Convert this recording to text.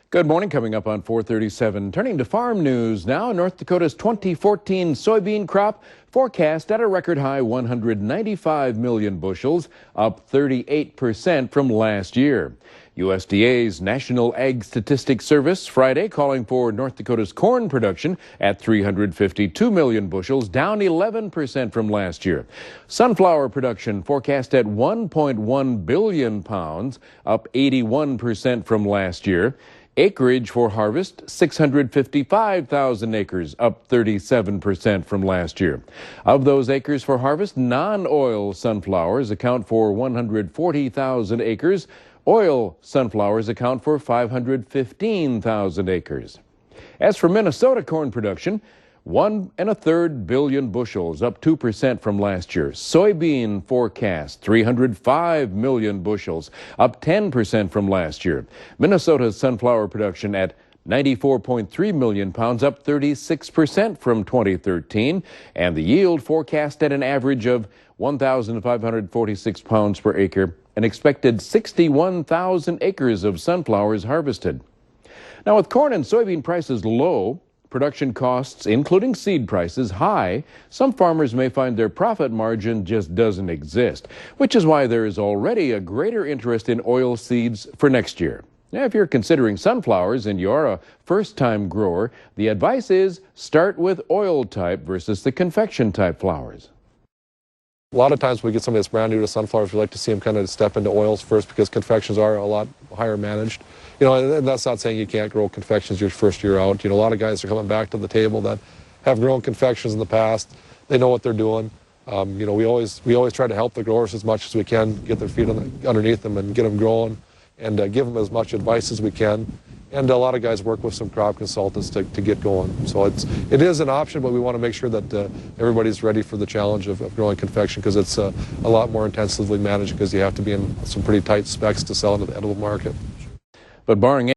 Good morning. Coming up on 437. Turning to farm news now. North Dakota's 2014 soybean crop forecast at a record high 195 million bushels, up 38% from last year. USDA's National Ag Statistics Service Friday calling for North Dakota's corn production at 352 million bushels, down 11% from last year. Sunflower production forecast at 1.1 billion pounds, up 81% from last year. Acreage for harvest, 655,000 acres, up 37% from last year. Of those acres for harvest, non-oil sunflowers account for 140,000 acres. Oil sunflowers account for 515,000 acres. As for Minnesota corn production, 1 1/3 billion bushels, up 2% from last year. Soybean forecast, 305 million bushels, up 10% from last year. Minnesota's sunflower production at 94.3 million pounds, up 36% from 2013, and the yield forecast at an average of 1,546 pounds per acre, an expected 61,000 acres of sunflowers harvested. Now, with corn and soybean prices low, production costs, including seed prices, high, some farmers may find their profit margin just doesn't exist, which is why there is already a greater interest in oil seeds for next year. Now, if you're considering sunflowers and you're a first-time grower, the advice is start with oil type versus the confection type flowers. A lot of times we get somebody that's brand new to sunflowers, we like to see them kind of step into oils first because confections are a lot higher managed. And that's not saying you can't grow confections your first year out. A lot of guys are coming back to the table that have grown confections in the past. They know what they're doing. We always try to help the growers as much as we can, get their feet underneath them and get them growing, and give them as much advice as we can. And a lot of guys work with some crop consultants to get going. So it is an option, but we want to make sure that everybody's ready for the challenge of growing confection, because it's a lot more intensively managed, because you have to be in some pretty tight specs to sell into the edible market. But barring